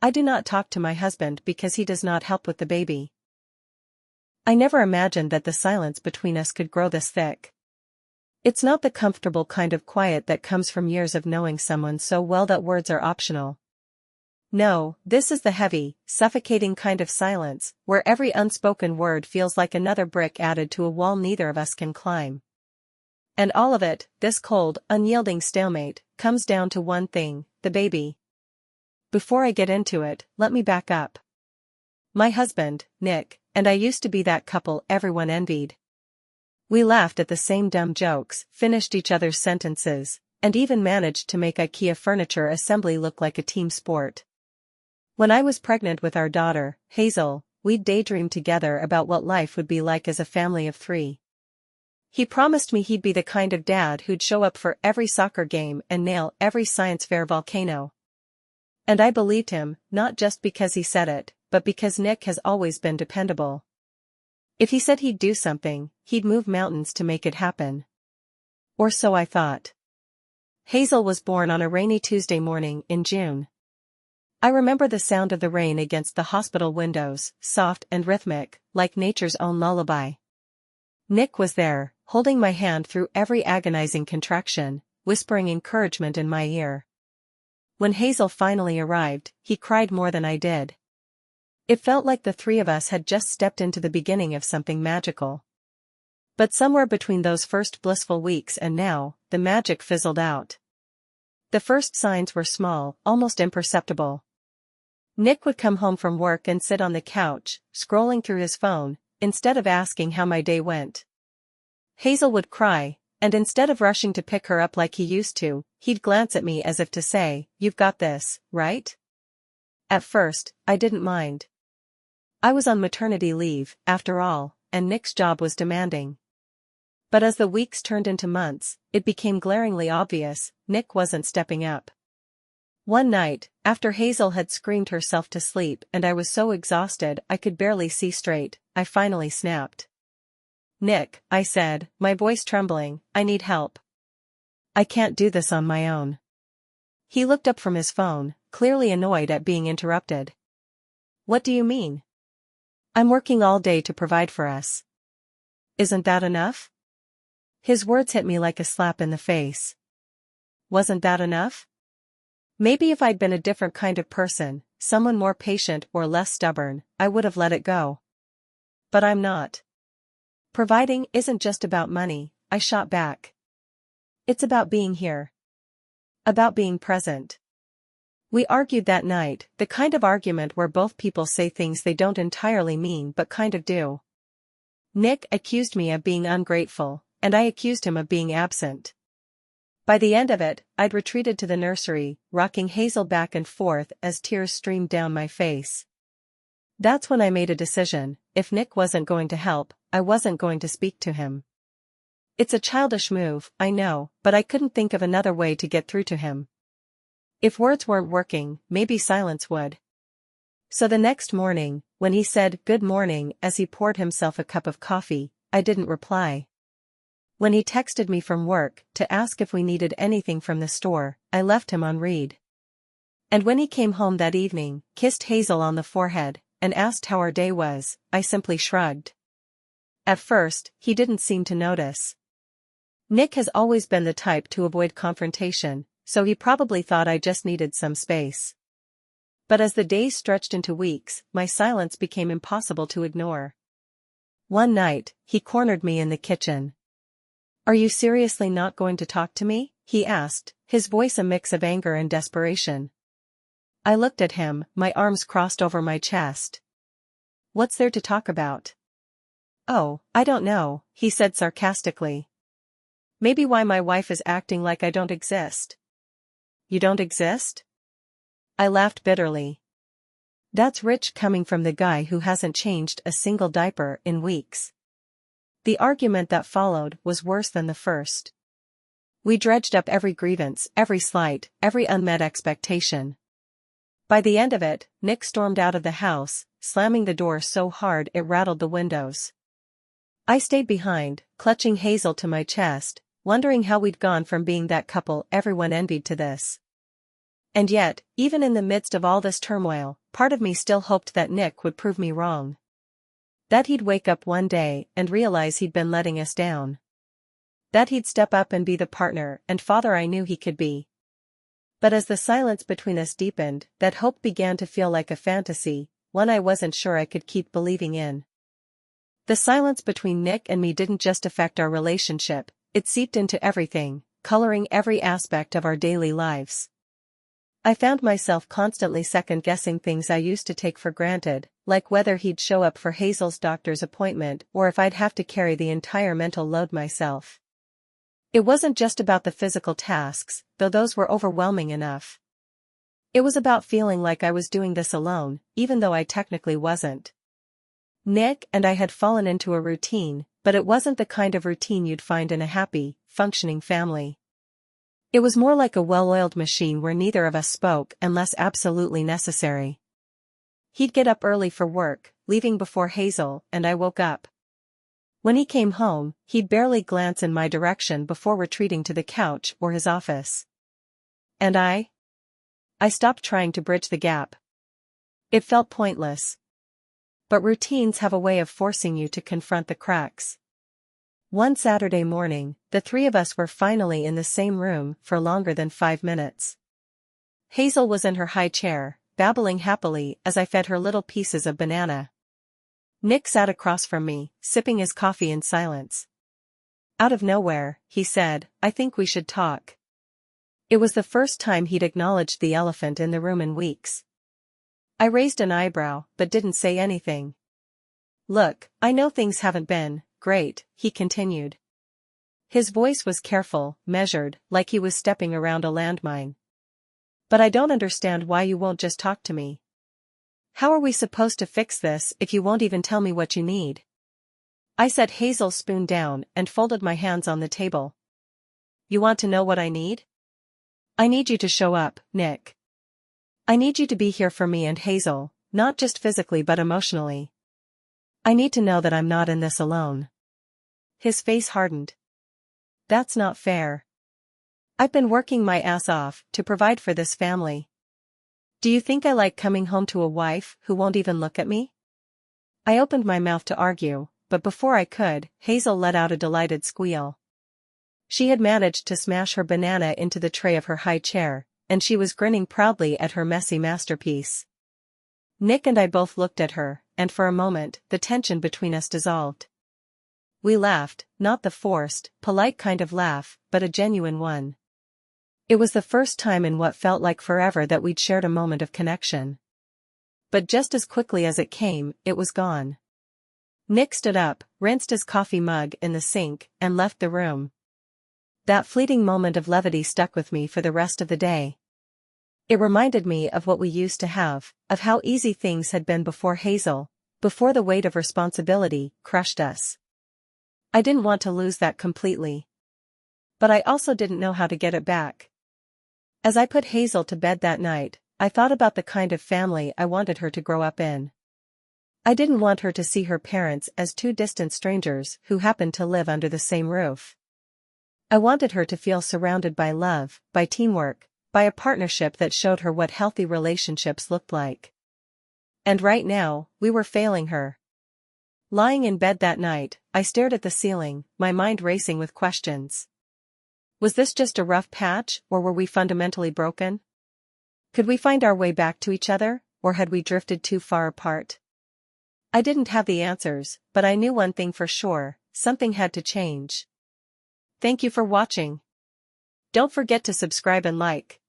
I do not talk to my husband because he does not help with the baby. I never imagined that the silence between us could grow this thick. It's not the comfortable kind of quiet that comes from years of knowing someone so well that words are optional. No, this is the heavy, suffocating kind of silence, where every unspoken word feels like another brick added to a wall neither of us can climb. And all of it, this cold, unyielding stalemate, comes down to one thing, the baby. Before I get into it, let me back up. My husband, Nick, and I used to be that couple everyone envied. We laughed at the same dumb jokes, finished each other's sentences, and even managed to make IKEA furniture assembly look like a team sport. When I was pregnant with our daughter, Hazel, we'd daydream together about what life would be like as a family of 3. He promised me he'd be the kind of dad who'd show up for every soccer game and nail every science fair volcano. And I believed him, not just because he said it, but because Nick has always been dependable. If he said he'd do something, he'd move mountains to make it happen. Or so I thought. Hazel was born on a rainy Tuesday morning in June. I remember the sound of the rain against the hospital windows, soft and rhythmic, like nature's own lullaby. Nick was there, holding my hand through every agonizing contraction, whispering encouragement in my ear. When Hazel finally arrived, he cried more than I did. It felt like the 3 of us had just stepped into the beginning of something magical. But somewhere between those first blissful weeks and now, the magic fizzled out. The first signs were small, almost imperceptible. Nick would come home from work and sit on the couch, scrolling through his phone, instead of asking how my day went. Hazel would cry, and instead of rushing to pick her up like he used to, he'd glance at me as if to say, "You've got this, right?" At first, I didn't mind. I was on maternity leave, after all, and Nick's job was demanding. But as the weeks turned into months, it became glaringly obvious, Nick wasn't stepping up. One night, after Hazel had screamed herself to sleep and I was so exhausted I could barely see straight, I finally snapped. "Nick," I said, my voice trembling, "I need help. I can't do this on my own." He looked up from his phone, clearly annoyed at being interrupted. "What do you mean?" "I'm working all day to provide for us. Isn't that enough?" His words hit me like a slap in the face. Wasn't that enough? Maybe if I'd been a different kind of person, someone more patient or less stubborn, I would have let it go. But I'm not. Providing isn't just about money, I shot back. It's about being here. About being present. We argued that night, the kind of argument where both people say things they don't entirely mean but kind of do. Nick accused me of being ungrateful, and I accused him of being absent. By the end of it, I'd retreated to the nursery, rocking Hazel back and forth as tears streamed down my face. That's when I made a decision: if Nick wasn't going to help, I wasn't going to speak to him. It's a childish move, I know, but I couldn't think of another way to get through to him. If words weren't working, maybe silence would. So the next morning, when he said "good morning" as he poured himself a cup of coffee, I didn't reply. When he texted me from work to ask if we needed anything from the store, I left him on read. And when he came home that evening, kissed Hazel on the forehead, and asked how our day was, I simply shrugged. At first, he didn't seem to notice. Nick has always been the type to avoid confrontation, so he probably thought I just needed some space. But as the days stretched into weeks, my silence became impossible to ignore. One night, he cornered me in the kitchen. "Are you seriously not going to talk to me?" he asked, his voice a mix of anger and desperation. I looked at him, my arms crossed over my chest. "What's there to talk about?" "Oh, I don't know," he said sarcastically. "Maybe why my wife is acting like I don't exist." "You don't exist?" I laughed bitterly. That's rich coming from the guy who hasn't changed a single diaper in weeks. The argument that followed was worse than the first. We dredged up every grievance, every slight, every unmet expectation. By the end of it, Nick stormed out of the house, slamming the door so hard it rattled the windows. I stayed behind, clutching Hazel to my chest, wondering how we'd gone from being that couple everyone envied to this. And yet, even in the midst of all this turmoil, part of me still hoped that Nick would prove me wrong. That he'd wake up one day and realize he'd been letting us down. That he'd step up and be the partner and father I knew he could be. But as the silence between us deepened, that hope began to feel like a fantasy, one I wasn't sure I could keep believing in. The silence between Nick and me didn't just affect our relationship, it seeped into everything, coloring every aspect of our daily lives. I found myself constantly second-guessing things I used to take for granted, like whether he'd show up for Hazel's doctor's appointment or if I'd have to carry the entire mental load myself. It wasn't just about the physical tasks, though those were overwhelming enough. It was about feeling like I was doing this alone, even though I technically wasn't. Nick and I had fallen into a routine, but it wasn't the kind of routine you'd find in a happy, functioning family. It was more like a well-oiled machine where neither of us spoke unless absolutely necessary. He'd get up early for work, leaving before Hazel and I woke up. When he came home, he'd barely glance in my direction before retreating to the couch or his office. And I stopped trying to bridge the gap. It felt pointless. But routines have a way of forcing you to confront the cracks. One Saturday morning, the three of us were finally in the same room for longer than 5 minutes. Hazel was in her high chair, babbling happily as I fed her little pieces of banana. Nick sat across from me, sipping his coffee in silence. Out of nowhere, he said, "I think we should talk." It was the first time he'd acknowledged the elephant in the room in weeks. I raised an eyebrow, but didn't say anything. "Look, I know things haven't been great," he continued. His voice was careful, measured, like he was stepping around a landmine. "But I don't understand why you won't just talk to me. How are we supposed to fix this if you won't even tell me what you need?" I set Hazel's spoon down and folded my hands on the table. "You want to know what I need? I need you to show up, Nick. I need you to be here for me and Hazel, not just physically but emotionally. I need to know that I'm not in this alone." His face hardened. "That's not fair. I've been working my ass off to provide for this family. Do you think I like coming home to a wife who won't even look at me?" I opened my mouth to argue, but before I could, Hazel let out a delighted squeal. She had managed to smash her banana into the tray of her high chair, and she was grinning proudly at her messy masterpiece. Nick and I both looked at her, and for a moment, the tension between us dissolved. We laughed, not the forced, polite kind of laugh, but a genuine one. It was the first time in what felt like forever that we'd shared a moment of connection. But just as quickly as it came, it was gone. Nick stood up, rinsed his coffee mug in the sink, and left the room. That fleeting moment of levity stuck with me for the rest of the day. It reminded me of what we used to have, of how easy things had been before Hazel, before the weight of responsibility crushed us. I didn't want to lose that completely. But I also didn't know how to get it back. As I put Hazel to bed that night, I thought about the kind of family I wanted her to grow up in. I didn't want her to see her parents as two distant strangers who happened to live under the same roof. I wanted her to feel surrounded by love, by teamwork, by a partnership that showed her what healthy relationships looked like. And right now, we were failing her. Lying in bed that night, I stared at the ceiling, my mind racing with questions. Was this just a rough patch, or were we fundamentally broken? Could we find our way back to each other, or had we drifted too far apart? I didn't have the answers, but I knew one thing for sure, something had to change. Thank you for watching. Don't forget to subscribe and like.